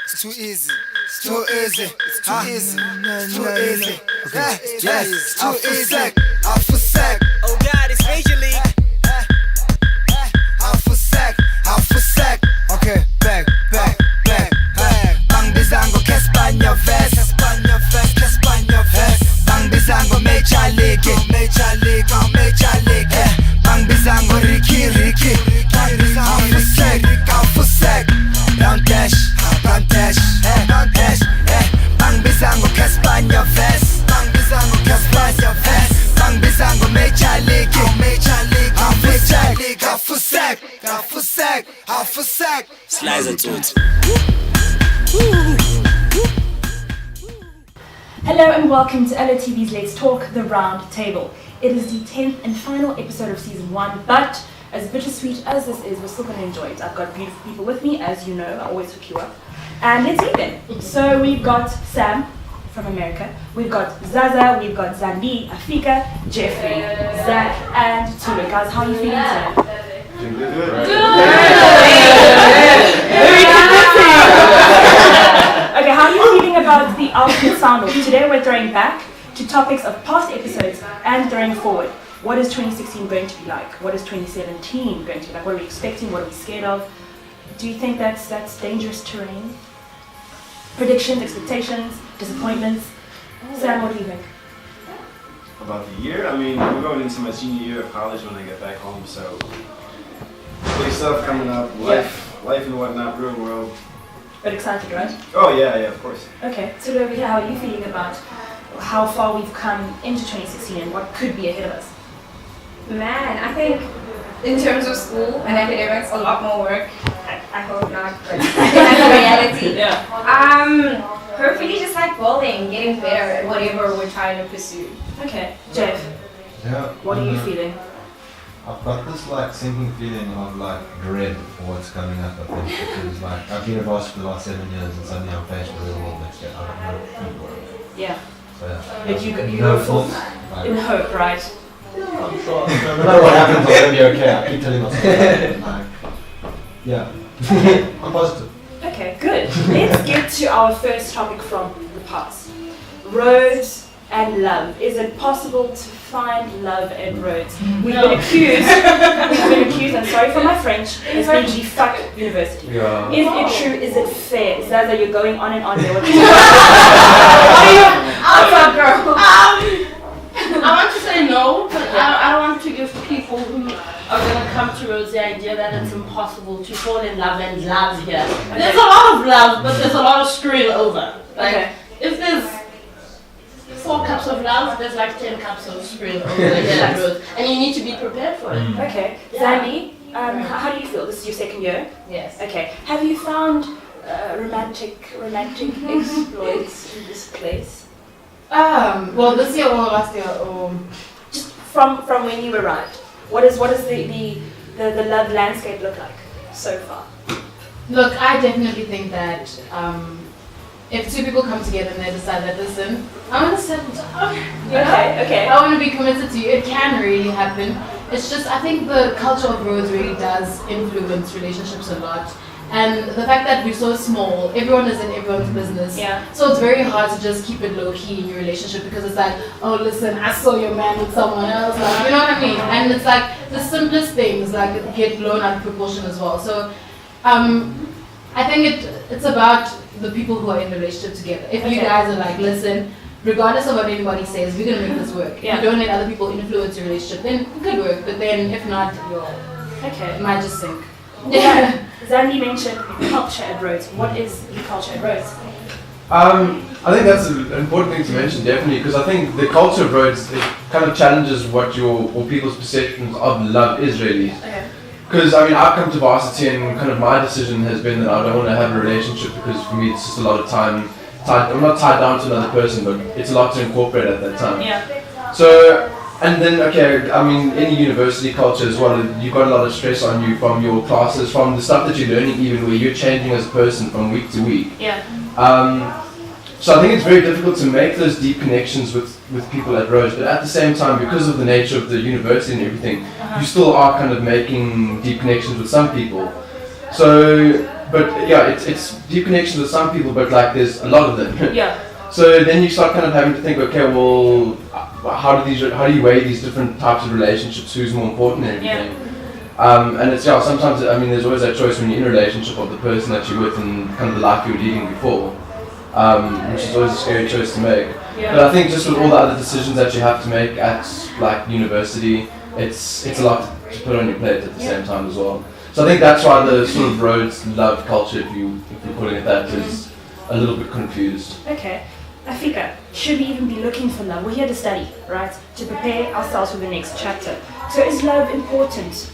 It's too easy. It's too easy. It's too easy. It's too easy. Okay. Yes. It's too easy. Half a sec. Oh God, it's Major League. Half a sec. Half a sec. Okay. Back. Bang bizango España vest. España vest. Bang bizango Major League. Major League. Bang bizango Ricky. Half a sec. Round dash. Bang bizango España vest. Bang bizango España vest. Bang bizango Major League. Half a sec. Slice it out. Hello and welcome to LOTv's Let's Talk the Round Table. It is the 10th and final episode of season 1, but as bittersweet as this is, we're still going to enjoy it. I've got beautiful people with me, as you know, I always hook you up. And let's meet them. So we've got Sam from America, we've got Zaza, we've got Zandi, Afika, Jeffrey, Zach, and Tulu. Guys, how are you feeling today? Okay, how are you feeling about the ultimate sound-off? Today we're throwing back to topics of past episodes and throwing forward. What is 2016 going to be like? What is 2017 going to be like? What are we expecting? What are we scared of? Do you think that's dangerous terrain? Predictions, expectations, disappointments? Sam, what do you think? About the year? I mean, we're going into my senior year of college when I get back home, so big stuff coming up, life and whatnot, real world. But excited, right? Oh yeah, of course. Okay, so over here, how are you feeling about how far we've come into 2016 and what could be ahead of us? Man, I think in terms of school and academics, a lot more work. I hope not, but that's the reality. Yeah. Hopefully just like building, getting better at whatever we're trying to pursue. Okay, Jeff, Yeah. what are you feeling? I've got this like sinking feeling of like dread for what's coming up. I think because like I've been a boss for the last 7 years and suddenly I'm faced with the real world next year. I don't know people. Yeah. So yeah. But you no go full fault. Like, in hope, right? I'm sure. No matter what happens, I'm gonna be okay. I keep telling myself that. Like, yeah. I'm positive. Okay, good. Let's get to our first topic from the past. Rhodes and love. Is it possible to find love at Rhodes? We've been accused, I'm sorry for my French, as being the fuck university. Yeah. Is it true? Is it fair? Zaza, you're going on and on there. What's up, girl? I want to say no, but I don't want to give people who are going to come to Rhodes the idea that it's impossible to fall in love and love here. There's a lot of love, but there's a lot of screwing over. Like, if there's 4 cups of love, there's like 10 cups of screwing over here at Rhodes, and you need to be prepared for it. Okay, Zandi, how do you feel? This is your second year? Yes. Okay, have you found romantic exploits in this place? Well, this year or last year, Just from when you arrived, what is the love landscape look like so far? look, I definitely think that if 2 people come together and they decide that, listen, I want to settle down, you know? Okay. I want to be committed to you, it can really happen. It's just, I think the culture of Rhodes really does influence relationships a lot. And the fact that we're so small, everyone is in everyone's business. Yeah. So it's very hard to just keep it low-key in your relationship because it's like, oh listen, I saw your man with someone else, like, you know what I mean? And it's like the simplest things like get blown out of proportion as well. So I think it's about the people who are in the relationship together. If you guys are like, listen, regardless of what anybody says, we're gonna make this work. Yeah. If you don't let other people influence your relationship, then it could work. But then if not, it might just sink. Yeah. Zandi mentioned culture at Rhodes. What is the culture at Rhodes? I think that's an important thing to mention, definitely, because I think the culture of Rhodes, it kind of challenges what people's perceptions of love is really. Okay. Because I mean, I've come to varsity and kind of my decision has been that I don't want to have a relationship because for me it's just a lot of time. I'm not tied down to another person, but it's a lot to incorporate at that time. Yeah. So. And then, okay, I mean, any university culture as well, you've got a lot of stress on you from your classes, from the stuff that you're learning even, where you're changing as a person from week to week. Yeah. So I think it's very difficult to make those deep connections with people at Rhodes, but at the same time, because of the nature of the university and everything, you still are kind of making deep connections with some people. So but yeah, it's deep connections with some people, but like there's a lot of them. Yeah. So then you start kind of having to think, okay, well, how do you weigh these different types of relationships? Who's more important and everything? And it's sometimes there's always that choice when you're in a relationship of the person that you're with and kind of the life you were leading before, which is always a scary choice to make. Yeah. But I think just with all the other decisions that you have to make at like university, it's a lot to put on your plate at the same time as well. So I think that's why the sort of Rhodes love culture, if you're calling it that, is a little bit confused. Okay. Afika, should we even be looking for love? We're here to study, right? To prepare ourselves for the next chapter. So is love important?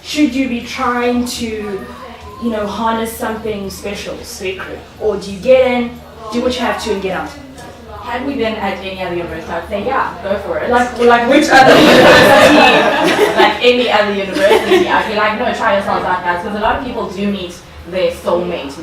Should you be trying to, harness something special, sacred? Or do you get in, do what you have to and get out? Had we been at any other university, I'd say go for it. Like which other university? Like any other university, I'd be like, no, try yourselves out, guys. Because a lot of people do meet their soulmate, the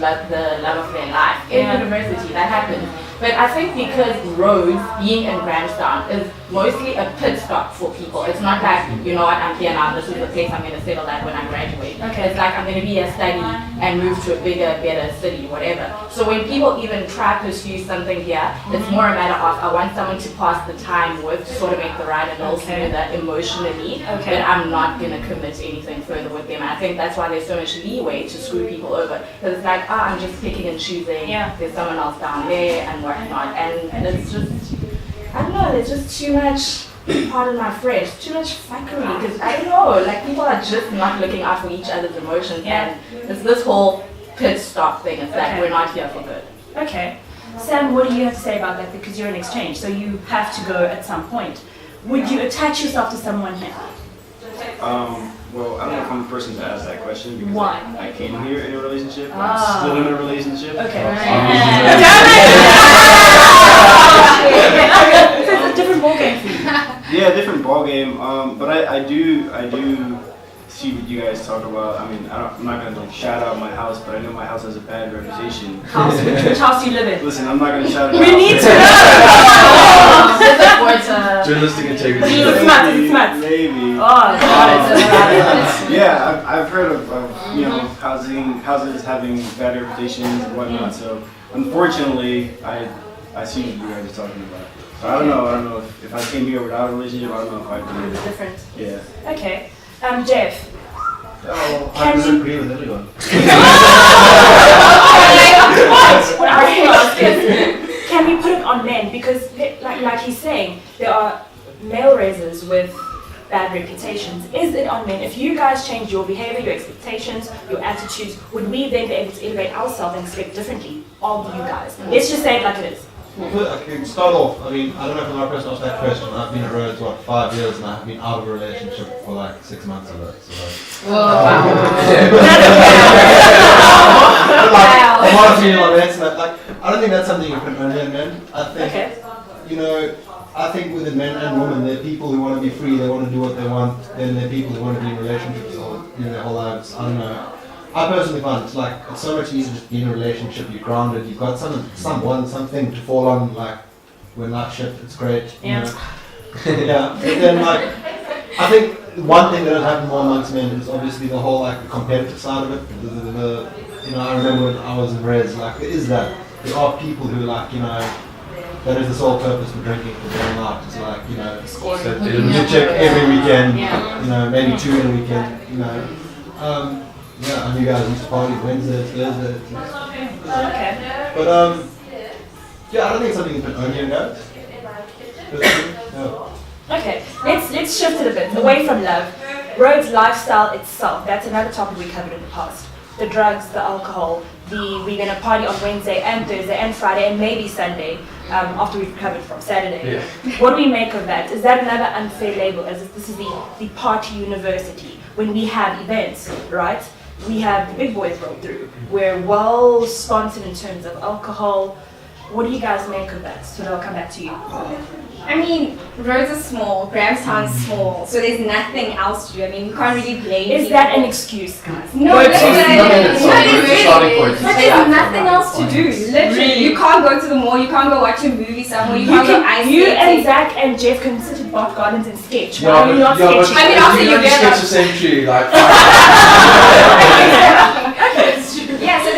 love of their life. In university, that happens. But I think because Rhodes, being in Grahamstown, is mostly a pit stop for people. It's not like, you know what, I'm here now, this is the place I'm going to settle at when I graduate. Okay. It's like I'm going to be here, study, and move to a bigger, better city, whatever. So when people even try to pursue something here, it's more a matter of, I want someone to pass the time with, to sort of make the ride a little smoother emotionally, but I'm not going to commit anything further with them. And I think that's why there's so much leeway to screw people over. Because it's like, I'm just picking and choosing, there's someone else down there, and whatnot, and it's just, I don't know, there's just too much, pardon my French, too much fuckery, because I don't know, like people are just not looking out for each other's emotions, and it's this whole pit stop thing, it's like we're not here for good. Okay. Sam, what do you have to say about that? Because you're in exchange, so you have to go at some point. Would you attach yourself to someone here? Well, I don't know if I'm the person to ask that question because Why? I came here in a relationship. I'm still in a relationship. Okay. So it's a different ballgame for you. Yeah, different ballgame. But I do see what you guys talk about. I mean, I'm not gonna shout out my house, but I know my house has a bad reputation. Which house do you live in? Listen, I'm not gonna shout it out. We need to know! Journalistic integrity. It's smart. Maybe. Oh, God. Yeah, I've heard of houses having bad reputations and whatnot. So unfortunately, I see what you guys are talking about. So I don't know if I came here without a relationship. I don't know if I'd do it. Different. Yeah. Okay. Jeff. Oh, I disagree with everyone. What I was asking, can we put it on men? Because, like he's saying, there are male raisers with bad reputations. Is it on men? If you guys change your behavior, your expectations, your attitudes, would we then be able to elevate ourselves and expect differently of you guys? Let's just say it like it is. Well, I can start off. I mean, I don't know if another person asked that question. I've been at Rhodes, 5 years, and I've been out of a relationship for like 6 months of it. So, I'm not feeling my mates, and I don't think that's something you can only in men. I think, I think with men and women, there are people who want to be free, they want to do what they want, then there are people who want to be in relationships or their whole lives. I don't know. I personally find it's so much easier to be in a relationship, you're grounded, you've got something to fall on, like when life shifts, it's great. You know. Yeah. But then I think one thing that has happened more amongst men is obviously the whole competitive side of it. I remember when I was in Res, there is that. There are people who that is the sole purpose for drinking, for going out. It's So you check every weekend, maybe 2 in a weekend, and you guys used to party Wednesday, Thursday. Okay. But I don't think it's something you can only know. No. Okay, let's shift it a bit, away from love. Rhodes lifestyle itself, that's another topic we covered in the past. The drugs, the alcohol, we're going to party on Wednesday and Thursday and Friday and maybe Sunday after we've recovered from Saturday. Yeah. What do we make of that? Is that another unfair label, as if this is the party university? When we have events, right? We have the big boys roll through. We're well sponsored in terms of alcohol. What do you guys make of that? So I'll come back to you. I mean, Rhodes is small, Grahamstown's small, so there's nothing else to do. I mean, you can't really blame Is that an excuse, guys? No, But it's a starting point. But there's nothing else to do. Literally, you can't go to the mall, you can't go watch a movie somewhere, you can't go ice You skating. and Zach and Jeff can sit at Bath Gardens and sketch. Yeah, Why are you not but sketching? I mean, after you only get sketch up. the same tree, Yeah, so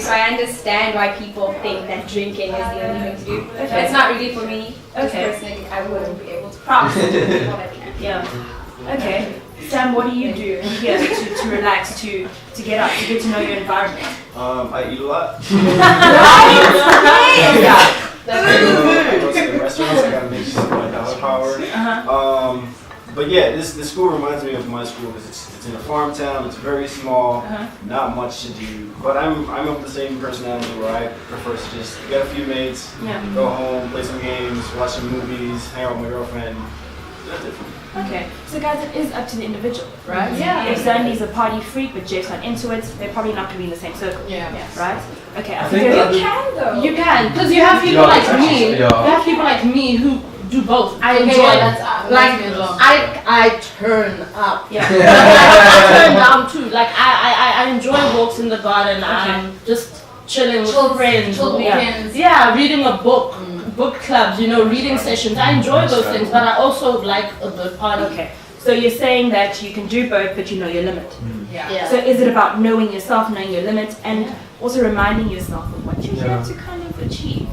so I understand why people think that drinking is the only thing to do. But Okay. it's not really for me. Okay. Personally, I wouldn't be able to promise all that can. Yeah. Okay. Sam, what do you do here to relax, to get out, to get to know your environment? I eat a lot. Yeah. I go to the restaurants. I gotta make sure my dollar power. But yeah, this school reminds me of my school because it's in a farm town. It's very small, not much to do. But I'm of the same personality where I prefer to just get a few mates, go home, play some games, watch some movies, hang out with my girlfriend. That's it for me. Okay, so guys, it is up to the individual, right? Yeah. If Zandy's a party freak but Jeff's not into it, they're probably not going to be in the same circle. Yeah. Right? Okay, I I think think that- You can though. You can, because you have people Yeah, like actually, me. yeah. You have people like me who do both. I Okay, enjoy yeah, it. that's Like me as well. I turn up. Yeah. I turn down too. Like I enjoy walks in the garden. I'm just chilling with friends. Chill Yeah. weekends. Yeah, reading a book, book clubs, reading sessions. I enjoy those things, but I also like a good party. Okay, so you're saying that you can do both, but you know your limit. Yeah. So is it about knowing yourself, knowing your limits, and also reminding yourself of what you're here Yeah. to kind of achieve?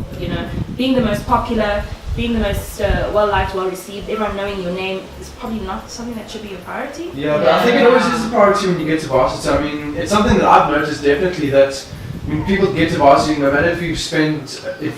Being the most popular, being the most well-liked, well-received, everyone knowing your name is probably not something that should be a priority. Yeah, but I think it always is a priority when you get to varsity. I mean, it's something that I've noticed definitely that when people get to varsity, no matter if you've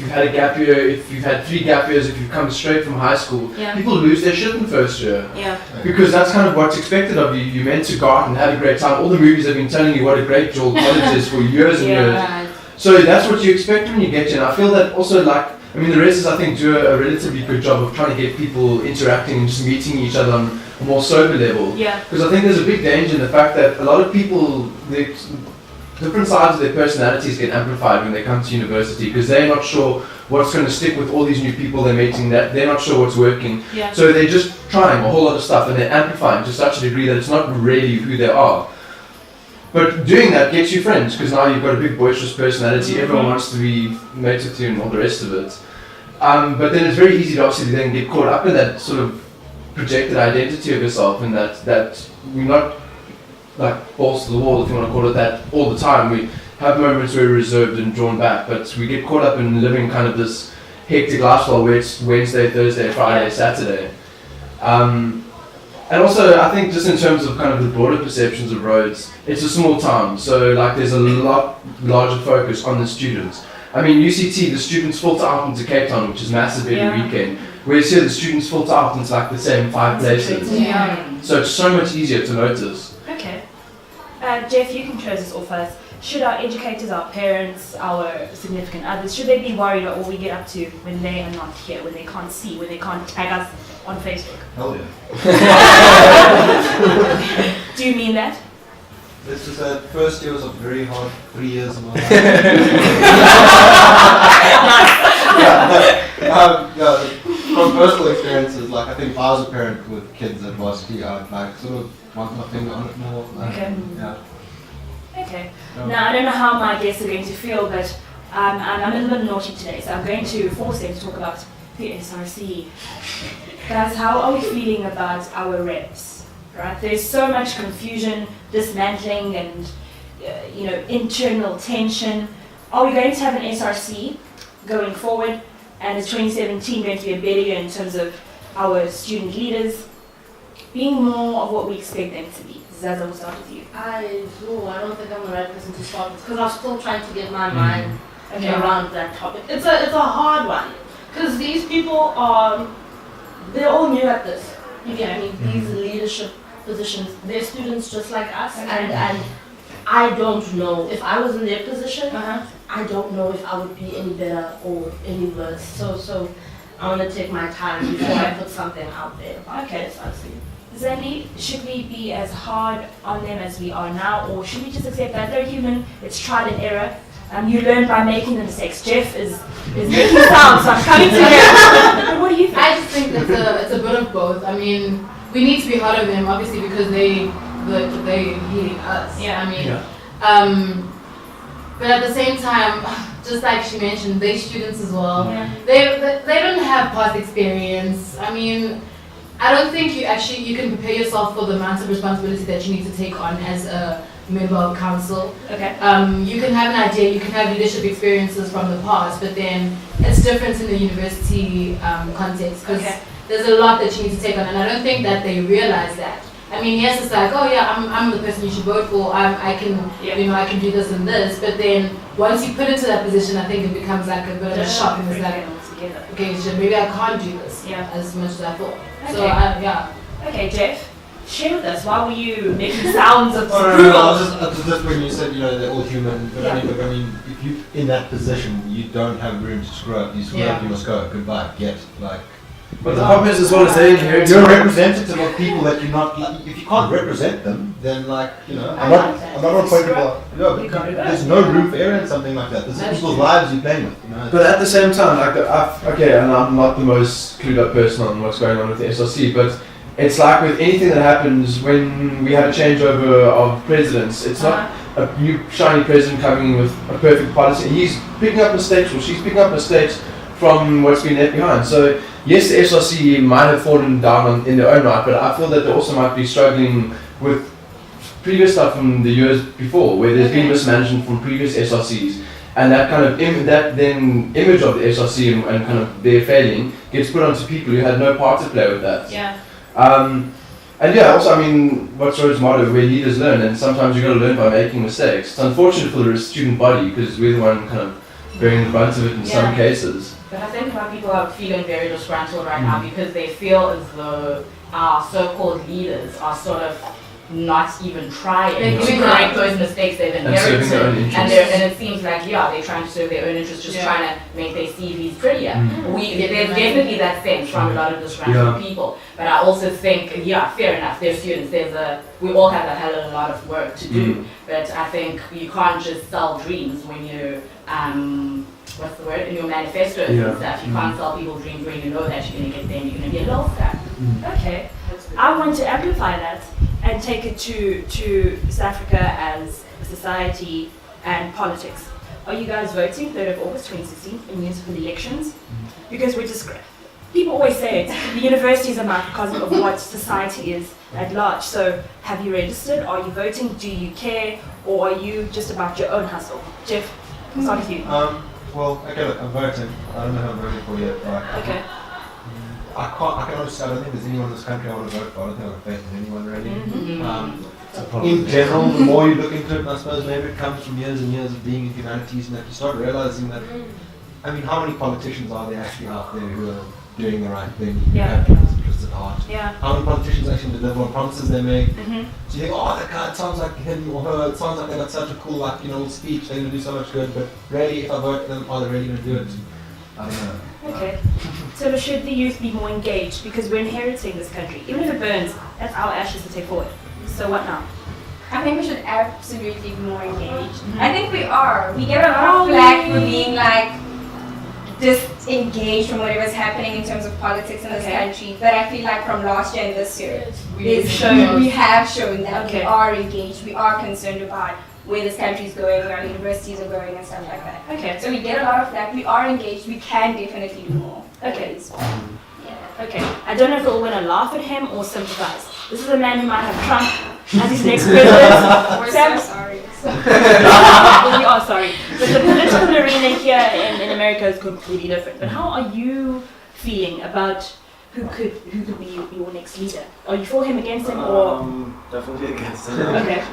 had a gap year, if you've had 3 gap years, if you've come straight from high school, Yeah. people lose their shit in first year. Yeah. Because that's kind of what's expected of you. You're meant to go out and have a great time. All the movies have been telling you what a great job college is for years and years. Right. So that's what you expect when you get here. And I feel that also the rest I think do a relatively good job of trying to get people interacting and just meeting each other on a more sober level. Yeah. Because I think there's a big danger in the fact that a lot of people, different sides of their personalities get amplified when they come to university because they're not sure what's going to stick with all these new people they're meeting, that they're not sure what's working. Yeah. So they're just trying a whole lot of stuff and they're amplifying to such a degree that it's not really who they are. But doing that gets you friends because now you've got a big boisterous personality, everyone wants to be mates with you and all the rest of it. But then it's very easy to obviously then get caught up in that sort of projected identity of yourself and that we're not like balls to the wall, if you want to call it that, all the time. We have moments where we're reserved and drawn back, but we get caught up in living kind of this hectic lifestyle where it's Wednesday, Thursday, Friday, Saturday. And also, I think just in terms of kind of the broader perceptions of Rhodes, it's a small town, so like there's a lot larger focus on the students. I mean, UCT, the students filter out into Cape Town, which is massive every weekend, whereas here the students filter out into like the same 5 places. Yeah. So it's so much easier to notice. Okay. Jeff, you can close this off first. Should our educators, our parents, our significant others, should they be worried about what we get up to when they are not here, when they can't see, when they can't tag us on Facebook? Hell yeah. Do you mean that? Let's just say first year was a very hard 3 years of my life. Yeah, from personal experiences, like I think if I was a parent with kids at varsity, I'd like sort of want my finger on it more. Like, Okay. Yeah. Okay. No. Now, I don't know how my guests are going to feel, but I'm a little bit naughty today, so I'm going to force them to talk about the SRC. Guys, how are we feeling about our reps? Right? There's so much confusion, dismantling, and internal tension. Are we going to have an SRC going forward? And is 2017 going to be a better year in terms of our student leaders being more of what we expect them to be? Zaza, we'll start with you. I don't think I'm the right person to start with because I'm still trying to get my mind around that topic. It's a hard one because these people they're all new at this. You get me? These leadership positions, they're students just like us, and I don't know if I was in their position. I don't know if I would be any better or any worse. So I want to take my time before I put something out there. Okay. Zandy, should we be as hard on them as we are now, or should we just accept that they're human, it's trial and error? You learn by making the mistakes. Jeff is making sounds, so I'm coming to him. But what do you think? I just think it's a bit of both. I mean, we need to be hard on them, obviously, because they're healing us. Yeah. I mean, but at the same time, just like she mentioned, they're students as well. Yeah. They don't have past experience. I mean, I don't think you can prepare yourself for the amount of responsibility that you need to take on as a member of council. Okay. You can have an idea, you can have leadership experiences from the past, but then it's different in the university context because there's a lot that you need to take on, and I don't think that they realize that. I mean, yes, it's like, oh yeah, I'm the person you should vote for. I can, you know, I can do this and this. But then once you put into that position, I think it becomes like a bit of a shock, and it's like, okay, so maybe I can't do this as much as I thought. Okay. So yeah. Okay, Jeff, share with us. Why were you making sounds of No, approval? just when you said, you know, they're all human. But I mean, if you in that position, you don't have room to screw up. You screw up, you must go. Goodbye. Get like. But the problem is as well as they inherit. You're a representative of people that you're not. Like, if you can't represent them, then like, you know, I'm not on point about. No, but there's no room for error in something like that. This is people's lives you're playing with. You know. But at the same time, like, and I'm not the most clued up person on what's going on with the SRC, but it's like with anything that happens when we have a changeover of presidents, it's not a new shiny president coming in with a perfect policy. He's picking up mistakes, or she's picking up mistakes from what's been left behind. So yes, the SRC might have fallen down in their own right, but I feel that they also might be struggling with previous stuff from the years before, where there's been mismanagement from previous SRCs, and that kind of image of the SRC and kind of their failing gets put onto people who had no part to play with that. Yeah. And yeah, also, I mean, what's Rhodes' motto, where leaders learn, and sometimes you've got to learn by making mistakes. It's unfortunate for the student body, because we're the one kind of bearing the brunt of it in some cases. But I think why people are feeling very disgruntled right now because they feel as though our so-called leaders are sort of not even trying to correct those mistakes they've inherited, and it seems like they're trying to serve their own interests, just trying to make their CVs prettier. There's definitely that sense from a lot of disgruntled people, but I also think fair enough, they're students. We all have a hell of a lot of work to do, but I think you can't just sell dreams when you're what's the word, in your manifestos and stuff. You can't sell people dreams when you know that you're going to get there and you're going to be a low star. Okay, I want to amplify that and take it to South Africa as a society and politics. Are you guys voting 3rd of August 2016 in municipal elections? Because we're just, people always say it, the university is a microcosm of what society is at large. So have you registered? Are you voting? Do you care? Or are you just about your own hustle? Jeff, I'll start with you. Well, okay, look, I'm voting. I don't know who I'm voting for yet. Okay. I can honestly, I don't think there's anyone in this country I want to vote for. I don't think I've faith in anyone really. In general, the more you look into it, I suppose maybe it comes from years and years of being in humanities, and that you start realizing that, I mean, how many politicians are there actually out there who are doing the right thing, who have people's interests at heart? How many politicians actually deliver on promises they make? So you think, oh, that guy, it sounds like him or her, it sounds like they got such a cool, like, you know, speech, they're going to do so much good, but really, if I vote for them, are they really going to do it? I don't know. Okay. So should the youth be more engaged? Because we're inheriting this country. Even if it burns, that's our ashes to take forward. So what now? I think we should absolutely be more engaged. I think we are. We get a lot of flack for being like disengaged from whatever's happening in terms of politics in this country. But I feel like from last year and this year, we have shown that we are engaged. We are concerned about where this country is going, where our universities are going, and stuff like that. Okay. So we get a lot of that. We are engaged. We can definitely do more. Okay. Okay. I don't know if we're all going to laugh at him or sympathize. This is a man who might have Trump as his next president. We're so sorry. We are sorry. But the political arena here in America is completely different. But how are you feeling about who could be your next leader? Are you for him, against him, or? Definitely against him. Okay.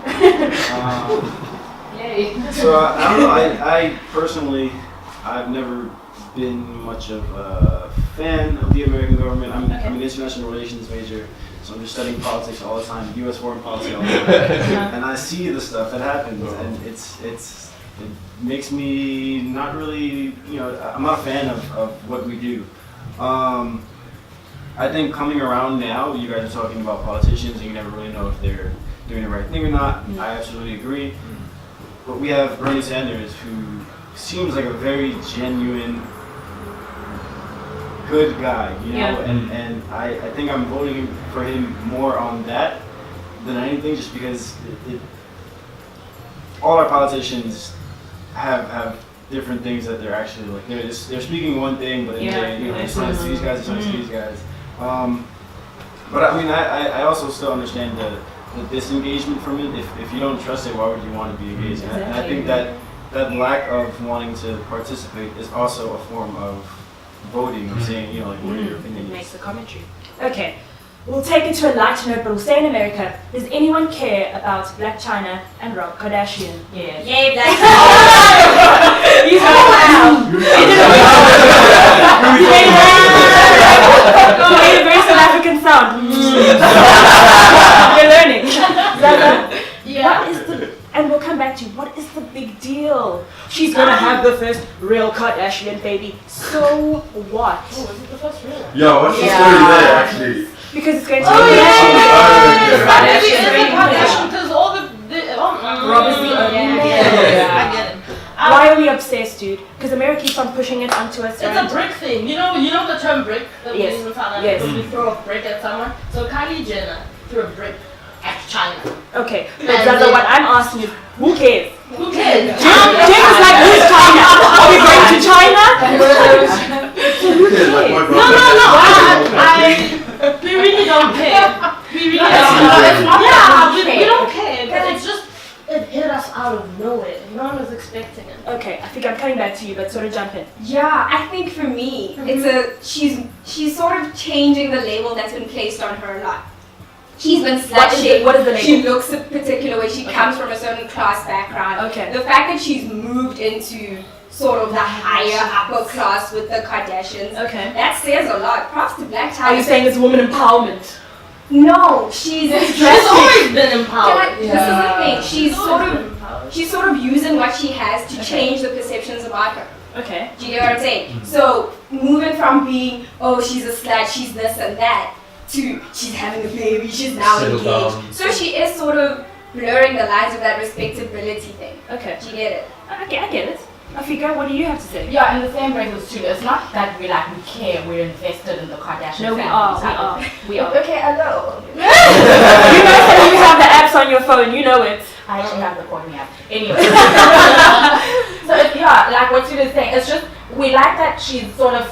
Yay. So I don't know. I personally, I've never been much of a fan of the American government. I'm an international relations major, so I'm just studying politics all the time, U.S. foreign policy all the time, and I see the stuff that happens, and it makes me not really, I'm not a fan of what we do. I think coming around now, you guys are talking about politicians and you never really know if they're doing the right thing or not. I absolutely agree. But we have Bernie Sanders, who seems like a very genuine, good guy, and I think I'm voting for him more on that than anything, just because all our politicians have different things that they're actually like. They're speaking one thing, but then they're trying to see these guys, But I mean, I also still understand the disengagement from it. If you don't trust it, why would you want to be engaged? And I think that lack of wanting to participate is also a form of voting, or saying, you know, like, what are your opinions? It makes the commentary. Okay, we'll take it to a light note, but we'll stay in America. Does anyone care about Black China and Rob Kardashian? Yes. Yay, Black He's so loud. You made a very South African sound. You're learning. Zaza, what is the, and we'll come back to you, what is the big deal? She's gonna have the first real Kardashian baby. So what? Oh, was it the first real? Yeah, what's the story there actually? Because it's going to Oh, be Kardashian, because all the Rob is the only man. I get it. Why are we obsessed, dude? Because America keeps on pushing it onto us. It's a brick thing. You know the term brick that we Yes. use in South Africa? Yes. We throw a brick at someone. So Kylie Jenner threw a brick at China. Okay, but Zaza, what I'm asking is, who cares? Who cares? James is like, who's China? Are we going to China? We really don't care. We really don't care. We don't care. But it's just, it hit us out of nowhere. No one was expecting it. Okay, I think I'm coming back to you, but sort of jump in. Yeah, I think for me, she's sort of changing the label that's been placed on her a lot. She's been slut-shamed. What is the label? She looks a particular way. She comes from a certain class background. Okay. The fact that she's moved into sort of the higher upper class with the Kardashians, Okay. that says a lot. Props to Black China. Are you saying it's woman empowerment? No, she's always been empowered. This is the thing. She's sort of using what she has to change the perceptions about her. Okay. Do you get what I'm saying? So moving from being, oh, she's a slut, she's this and that, to she's having a baby, she's now Settle engaged. down. So she is sort of blurring the lines of that respectability thing. Okay. Do you get it? I get it. Afika, what do you have to say? Yeah, in the same breath as too. It's not that we care. We're invested in the Kardashian No, we family. are. Okay, hello. You know that you have the apps on your phone. You know it. I actually have the Courtney app. Anyway. So like what you were saying, it's just we like that she's sort of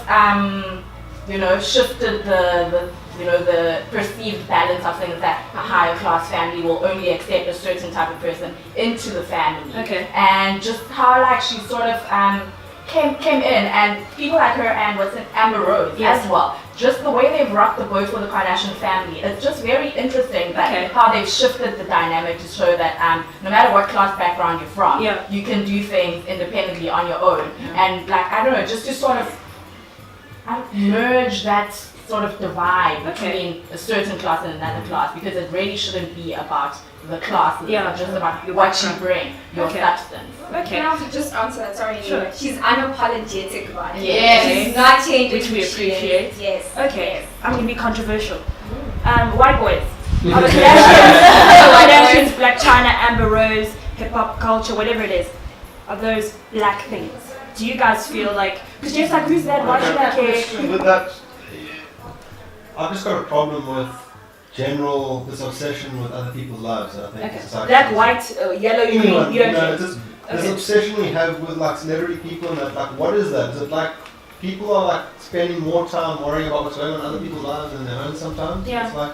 shifted the perceived balance of things, that a higher class family will only accept a certain type of person into the family. Okay. And just how like she sort of came in, and people like her and Amber Rhodes Yes. as well. Just the way they've rocked the boat for the Kardashian family, it's just very interesting that Okay. how they've shifted the dynamic to show that no matter what class background you're from, Yeah. you can do things independently on your own. And like, I don't know, just to sort of merge that sort of divide between a certain class and another class, because it really shouldn't be about the classes, Yeah. it's just about what you bring, your Okay. substance. Okay. Can I also just answer that? Sorry, Sure. Anima. She's unapologetic about it. Yes. She's not changing Which we who she is. appreciate. Yes. Okay. Yes. I'm gonna be controversial. White boys. Are the Kardashians, Black China, Amber Rose, hip hop culture, whatever it is, are those black things? Do you guys feel like? Because Jeff's like, who's that? Why should I care? With that, I've just got a problem with this obsession with other people's lives. I think Okay. society. Black, white, yellow, green. Anyone, You don't know, care. this Okay. obsession we have with like celebrity people, and that, like, what is that? Is it like people are like spending more time worrying about what's going on in other people's lives than their own sometimes? Yeah. It's like,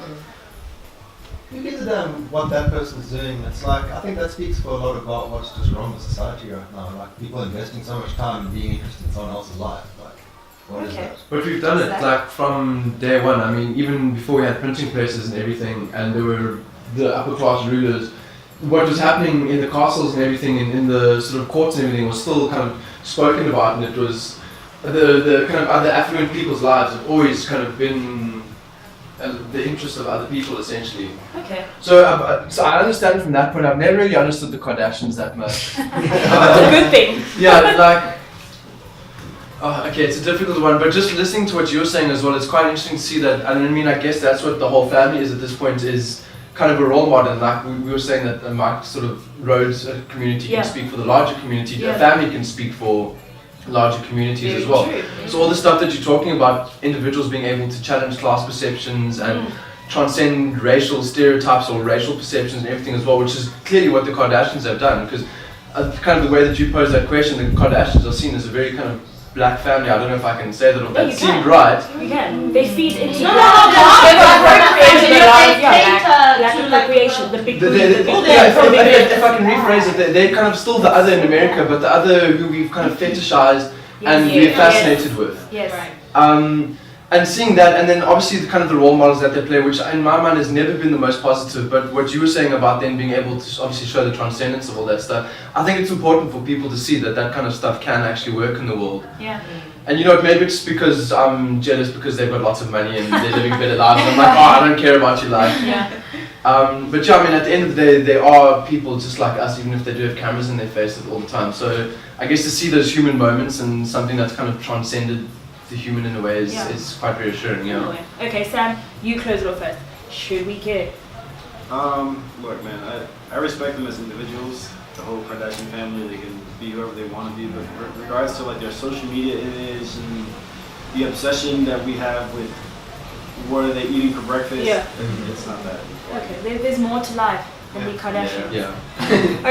who gives a damn what that person's doing? It's like, I think that speaks for a lot about what's just wrong with society right now. Like, people investing so much time in being interested in someone else's life. Like, what is Okay. that? But we've done it like from day one. I mean, even before we had printing presses and everything, and there were the upper class rulers. What was happening in the castles and everything, in the sort of courts and everything, was still kind of spoken about, and it was the kind of other affluent people's lives have always kind of been the interest of other people, essentially. Okay. So I understand from that point. I've never really understood the Kardashians that much. It's a good thing. Yeah, like. Oh, okay, it's a difficult one, but just listening to what you're saying as well, it's quite interesting to see that. I mean, I guess that's what the whole family is at this point, is kind of a role model. Like we were saying that Mike sort of Rhodes community Yeah. can speak for the larger community, Yeah. a family can speak for larger communities Very as well. true. So all the stuff that you're talking about, individuals being able to challenge class perceptions and transcend racial stereotypes or racial perceptions and everything as well, which is clearly what the Kardashians have done, because kind of the way that you pose that question, the Kardashians are seen as a very kind of black family. I don't know if I can say that or Yeah, that you seemed can. right. You can. They feed into No, black appropriation, the big If I can rephrase it, they're kind of still the other in America, but the other who we've kind of fetishized and we're fascinated with. Yes. And seeing that, and then obviously the kind of the role models that they play, which in my mind has never been the most positive, but what you were saying about them being able to obviously show the transcendence of all that stuff, I think it's important for people to see that that kind of stuff can actually work in the world. Yeah. And you know, maybe it's because I'm jealous because they've got lots of money and they're living better lives, and I'm like, oh, I don't care about your life. Yeah. But yeah, I mean, at the end of the day, they are people just like us, even if they do have cameras in their face all the time. So I guess to see those human moments and something that's kind of transcended the human in a way is quite reassuring, yeah. Okay, Sam, you close it off first. Should we care? Look, man, I respect them as individuals. The whole Kardashian family, they can be whoever they want to be, but in regards to like their social media image and the obsession that we have with what are they eating for breakfast, it's not that. Okay, there's more to life than the Kardashians. Yeah.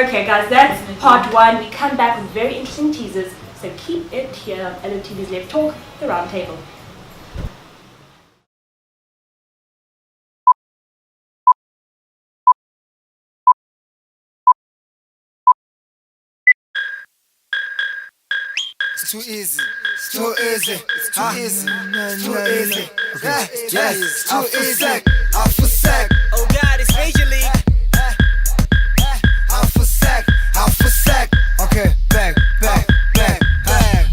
Okay, guys, that's part one. We come back with very interesting teasers, so keep it here on LOTv's Let's Talk, the Round Table. It's too easy. It's too easy. It's too easy. It's too easy. Yeah, yes, it's too easy. Alpha sec. Oh God, it's Major League. Alpha sec. Alpha sec. Okay, back.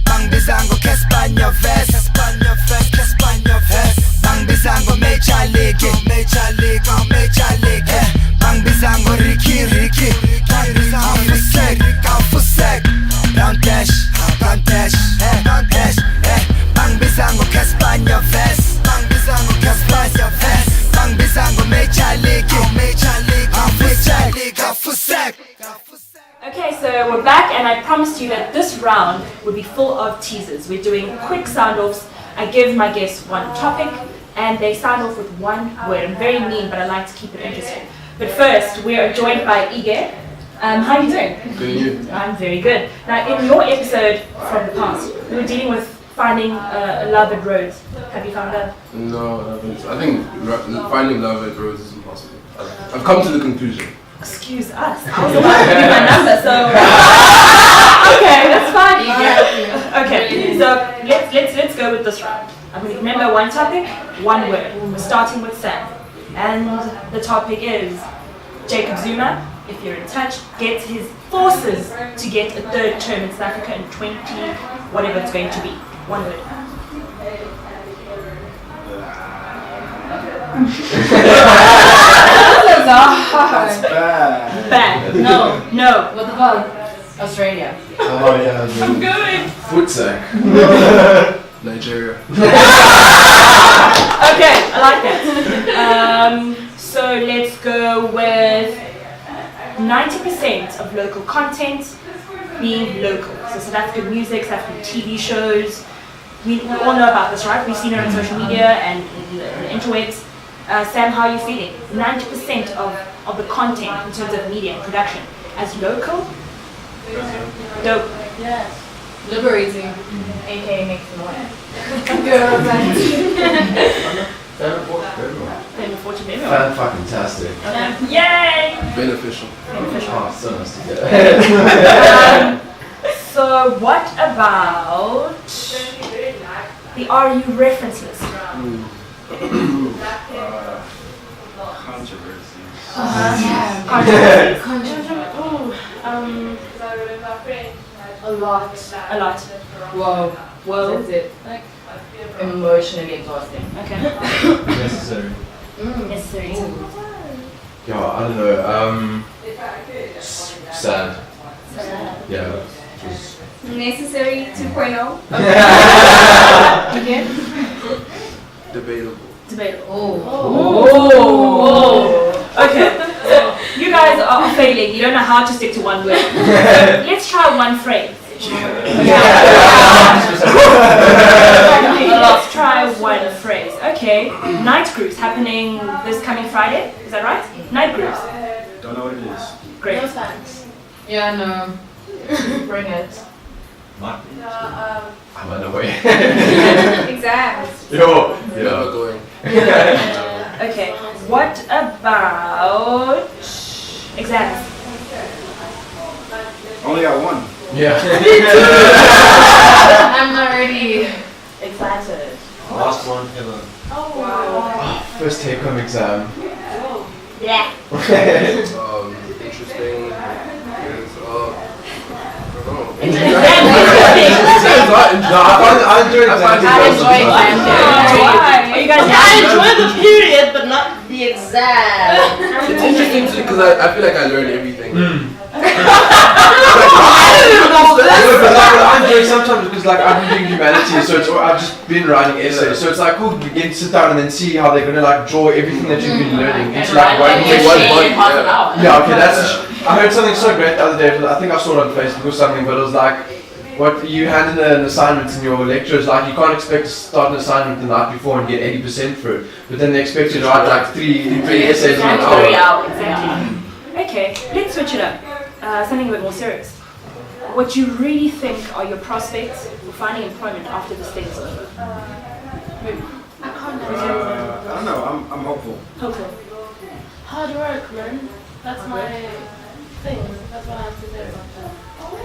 Bang bisango España vest. España vest. Bang bisango Major League. Major League. Bang bisango Ricky. Alpha sec. Alpha sec. Round dash. Bang bisango España vest. Bang bisango España vest. Bang bisango Major League. Alpha sec. Okay, so we're back, and I promised you that this round would be full of teasers. We're doing quick sound-offs. I give my guests one topic, and they sound off with one word. I'm very mean, but I like to keep it interesting. But first, we are joined by Ige. How are you doing? Good, you? I'm very good. Now, in your episode from the past, we were dealing with finding love at Rhodes. Have you found love? No, I haven't. I think finding love at Rhodes is impossible. I've come to the conclusion. Excuse us. I was about to give you my number, so okay, that's fine. Okay, so let's go with this round. I'm going to remember one topic, one word. We're starting with Sam, and the topic is Jacob Zuma. If you're in touch, gets his forces to get a third term in South Africa in 20, whatever it's going to be. One word. That's bad. Bad. No. What the fuck? Australia. Oh yeah. I'm going. Footsack. Nigeria. Okay, I like that. So let's go with 90% of local content being local. So South African music, South African TV shows. We all know about this, right? We've seen it on social media and the interwebs. Sam, how are you feeling? 90% of the content in terms of media and production as local? Dope. Yes. Liberating. AKA makes noise. Fantastic. Yay! Beneficial. Oh, so nice to hear. So what about the RU reference list? Controversies. A lot. Whoa. Whoa. That's it. Emotionally exhausting. Okay. Necessary. Necessary. Yeah, I don't know. Sad. Yeah. Just Necessary 2.0. Okay. Debatable. Oh. Okay. So you guys are failing. You don't know how to stick to one word. So let's try one phrase. Let's try one phrase. Okay. Night groups happening this coming Friday. Is that right? Night groups. Don't know what it is. Great. Yeah, no. Bring it. Might be. I'm on the way. Exams. Yo. Never going. Okay. What about exams? Only got one. Yeah. I'm not ready. Excited. Last one ever. First take-home exam. Yeah. Interesting. Yes, No, I enjoy exams. I enjoy exams. Why? Are you guys I enjoy the period, but not the exam. It's interesting too because I feel like I learned everything. I'm doing sometimes because like I've been doing humanities, so I've just been writing essays. So it's like cool to begin to sit down and then see how they're gonna like draw everything that you've been learning into like one body. Yeah, okay, I heard something so great the other day. I think I saw it on Facebook or something, but it was like what you hand in an assignment in your lectures, like you can't expect to start an assignment the night before and get 80% for it, but then they expect you to write like three essays in an hour. Exactly. Okay, let's switch it up. Something a bit more serious. What you really think are your prospects for finding employment after this thing is over? I can't I don't know. I'm hopeful. Hopeful. Hard work, man. That's my thing. That's what I have to do.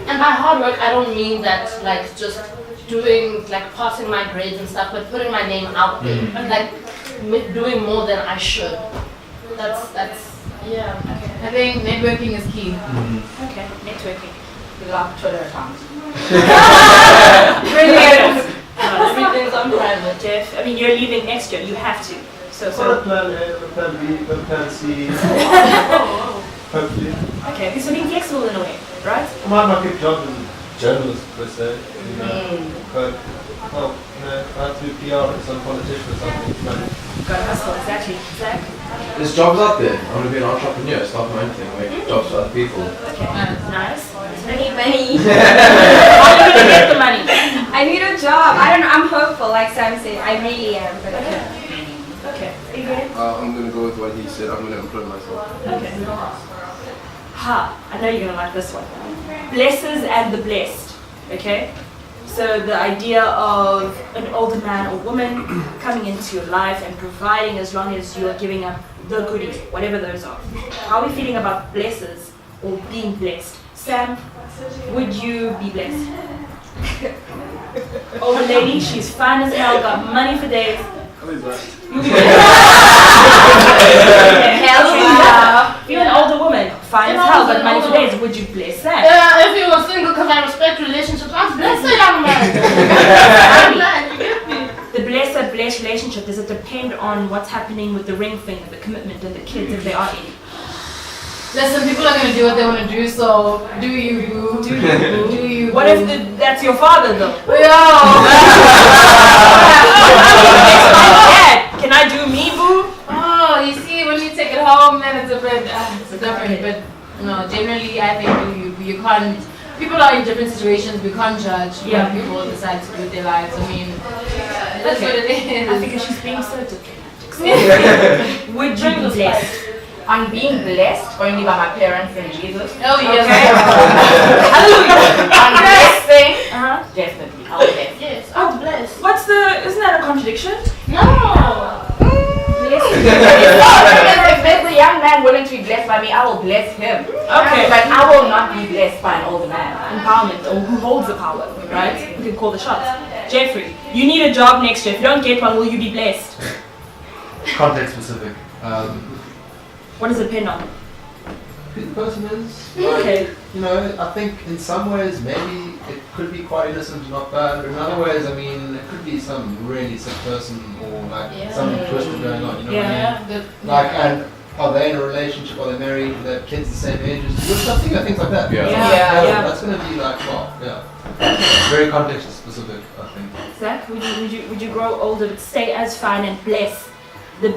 And by hard work, I don't mean that like just doing like passing my grades and stuff, but putting my name out there, like doing more than I should. That's yeah. Okay. I think networking is key. Okay, networking. We love Twitter accounts. Brilliant. Everything's on private. Jeff, I mean, you're leaving next year. You have to. So. Plan A, plan B, plan C. Hopefully. Okay, because we're being flexible in a way, right? I might not get jobs in journalism per se, but well, I have to do PR with some politician or something. Got to hustle, exactly. Zach? There's jobs out there. I want to be an entrepreneur, start my own thing, make jobs for other people. Okay, nice. I need money. How are you going to get the money? I need a job. I don't know. I'm hopeful, like Sam said. I really am. But Okay. Are you good? I'm gonna go with what he said. I'm gonna employ myself. Okay. Ha, I know you're going to like this one. Blessers and the blessed. Okay? So the idea of an older man or woman coming into your life and providing as long as you are giving up the goodies, whatever those are. How are we feeling about blessers or being blessed? Sam, would you be blessed? Older lady, she's fine as hell, got money for days. I'll be blessed. You'll be blessed. You're an older woman, fine as hell, got money for days. Would you bless that? Yeah, if you were single, because I respect relationships, I'm blessed, young man. I'm glad you get me. The blessed relationship, does it depend on what's happening with the ring thing, the commitment, and the kids if they are any? Listen, people are going to do what they want to do, so do you, boo. Do you, do you. What if that's your father though? Can I do me, boo? Oh, you see, when you take it home, then it's a bit, it's different. But no, generally, I think you can't. People are in different situations. We can't judge what people decide to do with their lives. I mean, that's what it is. I think she's being so diplomatic. Would you be blessed? I'm being blessed only by my parents and Jesus. Oh yes. Hallelujah. I'm blessing. Definitely. I'll bless. Yes, I'm blessed. Isn't that a contradiction? No. If there's a young man willing to be blessed by me, I will bless him. Okay. But I will not be blessed by an older man. Empowerment, or who holds the power, right? You can call the shots. Jeffrey, you need a job next year. If you don't get one, will you be blessed? Context specific. What does it depend on? Who the person is. Okay. You know, I think in some ways maybe it could be quite innocent and not bad, but in other ways, I mean, it could be some really sick person or like something twisted going on, you know what I mean? Like, and are they in a relationship, are they married, do they have kids the same age? Things like that. Yeah. That's going to be like, well, yeah. Very context specific, I think. Zach, would you grow older but stay as fine and bless the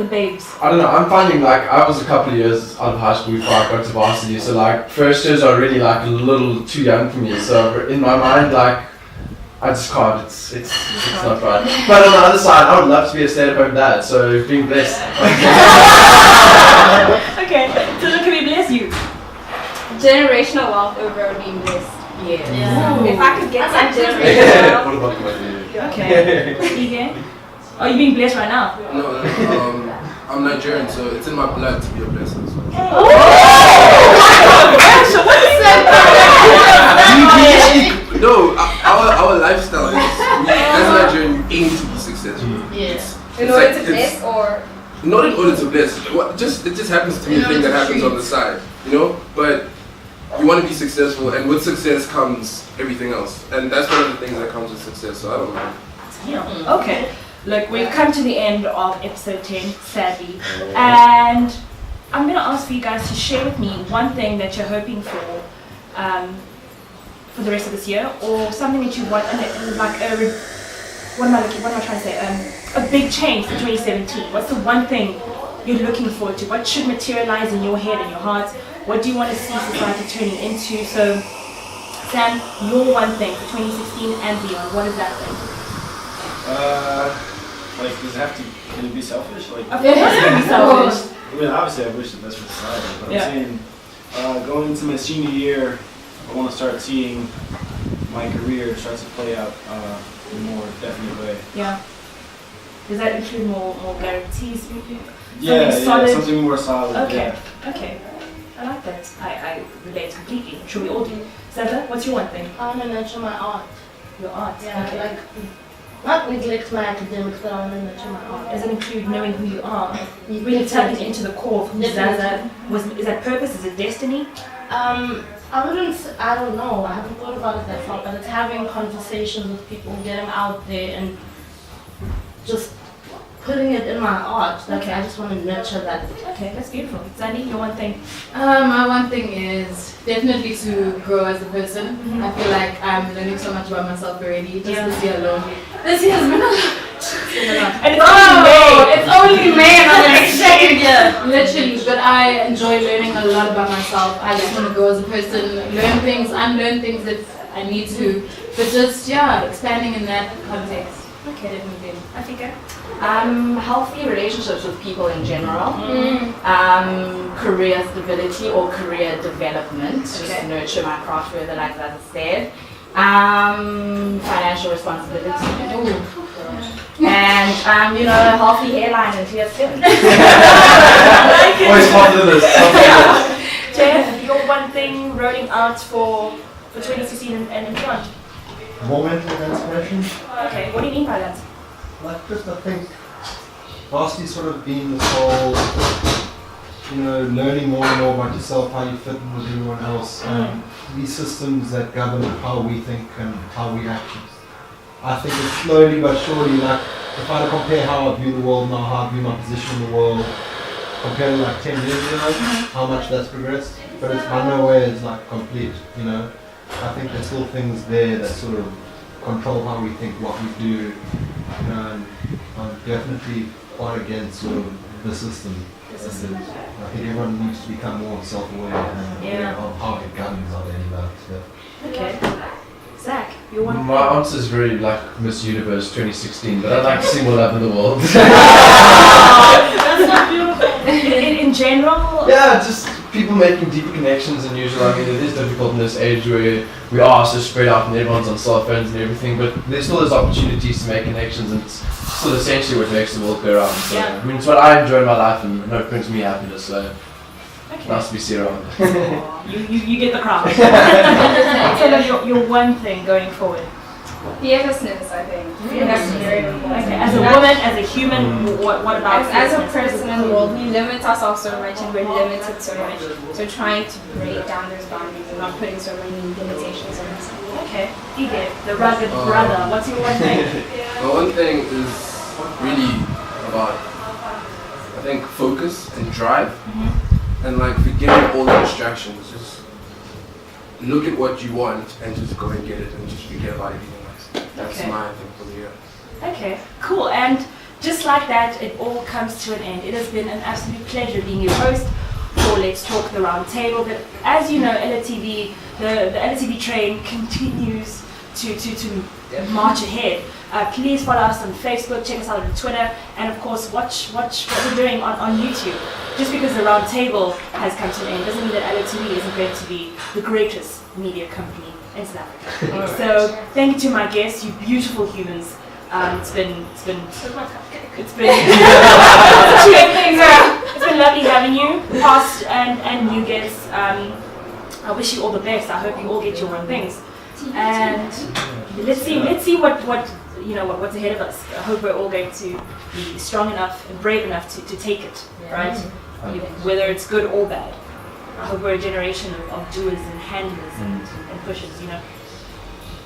babes? I don't know, I'm finding like I was a couple of years out of high school before I got to varsity, so like first years are really like a little too young for me, so in my mind like I just can't, it's not right. But on the other side, I would love to be a stay-at-home dad, so being blessed. Okay, so look, can we bless you? generational wealth over being blessed. Yeah. If I could get some tips What about my Okay. Ige? Are you being blessed right now? No, I'm Nigerian, so it's in my blood to be a blessing. So. No, our lifestyle is, as a Nigerian, you aim to be successful. Yes. in order to bless or? Not in order to bless. It just happens to be a thing that happens on the side, you know. But you want to be successful, and with success comes everything else, and that's one of the things that comes with success. So I don't know. Yeah. Okay. Look, we've come to the end of episode 10, sadly, and I'm gonna ask for you guys to share with me one thing that you're hoping for the rest of this year, or something that you want, like what am I trying to say? A big change for 2017. What's the one thing you're looking forward to? What should materialize in your head and your heart? What do you want to see society turning into? So, Sam, your one thing for 2016 and beyond, what is that thing? Like, does it have to, can it be selfish? Like, Of course it can be selfish. I mean, obviously I wish the best for society, but Yeah. I'm saying, going into my senior year, I want to start seeing my career start to play out in a more definite way. Yeah. Does that include more guarantees? Yeah, solid? something more solid. Okay, Yeah. okay. I like that. I relate completely. I'm sure we all do. Santa, what's your one thing? I want to nurture my art. Your art. Yeah, Okay. like not neglect my academics, but I want to nurture my art. Does it include knowing who you are? Really tapping into the core of who Zaza was. Is that purpose? Is it destiny? I don't know. I haven't thought about it that far, but it's having conversations with people, getting out there and just putting it in my art. Like, I just want to nurture that. Okay, that's beautiful. Zani, your one thing? My one thing is definitely to grow as a person. I feel like I'm learning so much about myself already, just this year alone. This year has been a lot. And it's only May, and I'm in the second year. Literally, but I enjoy learning a lot about myself. I just want to grow as a person, learn things, unlearn things if I need to. But just, expanding in that context. Okay, definitely. I think Healthy relationships with people in general, career stability or career development, just to nurture my craft further, like I said, financial responsibility, and a healthy hairline and clear skin. Always part of this. Jeff, your one thing rolling out for 2016 and beyond? More mental emancipation. Okay, what do you mean by that? Like, just I think vastly sort of being this whole, learning more and more about yourself, how you fit in with everyone else, and these systems that govern how we think and how we act. I think it's slowly but surely, like, if I compare how I view the world now, how I view my position in the world, compared to like 10 years ago, how much that's progressed, but it's by no way is like complete, I think there's still things there that sort of control how we think, what we do, and I'm definitely quite against sort of the system. I think everyone needs to become more self-aware of how it governs our daily lives. Okay. Zach, your one My answer is very like Miss Universe 2016, but I'd like to see more love in the world. That's so beautiful. In general? Yeah, just people making deeper connections than usual. I mean, it is difficult in this age where we are so spread out and everyone's on cell phones and everything, but there's still those opportunities to make connections, and it's still essentially what makes the world go round. So, I mean, it's what I enjoy in my life and it brings me happiness, so nice to be seen around. You get the crown. Tell us your one thing going forward. Fearlessness, I think. That's very important. Okay, as a woman, as a human, what about as a person in the world, we limit ourselves so much and we're limited so much. So trying to break down those boundaries and not putting so many limitations on ourselves. Okay, Edith, the rugged brother, what's your one thing? My one thing is really about, I think, focus and drive, and like forgetting all the distractions. Just look at what you want and just go and get it, and just forget about everything else. That's my thing for the year. Okay, cool. And just like that, it all comes to an end. It has been an absolute pleasure being your host for Let's Talk the Round Table. But as you know, LOTv, the LOTv train continues to march ahead. Please follow us on Facebook, check us out on Twitter, and of course watch what we're doing on YouTube. Just because the round table has come to an end doesn't mean that LOTv isn't going to be the greatest media company in South Africa. So thank you to my guests, you beautiful humans. It's been it's been lovely having you, past and new guests. I wish you all the best. I hope you all get your own things. And let's see what's ahead of us. I hope we're all going to be strong enough and brave enough to take it, right? Whether it's good or bad. I hope we're a generation of doers and handlers and pushers,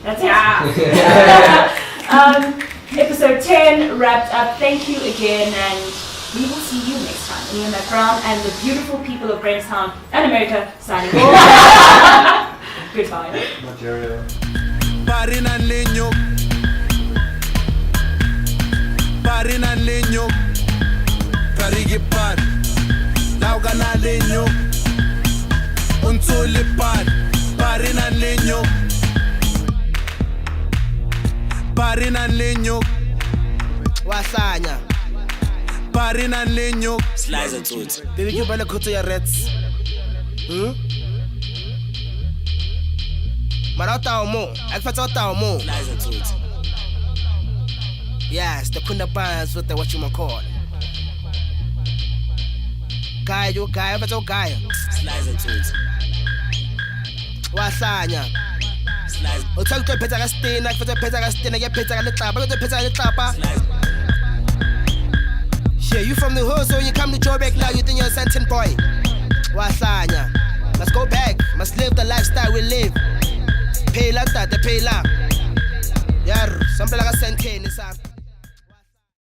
That's it. Episode 10 wrapped up. Thank you again, and we will see you next time. Anima McBrown and the beautiful people of Grahamstown and America signing off. Goodbye. Nigeria. Parina leño, parigi par, laugana leño, unsuli par, parina leño, wasanya, parina leño, slice and tooth. Baby, you better go to your reds. Marota mo, Ekfatota mo. Slice and tooth. Yes, the Kunda bands with the what you call. Guy, you guy, but guy. Slice and tooth. Wasanya. Slice. O tell you better stay, like for the better stay, get better the trap, but the better trapper. Yeah, you from the hood, so you come to Joburg now, you think you're a sentin boy. Wasanya. Let's go back, must live the lifestyle we live. Pay like that, they pay like. Yeah, something like a centene is after.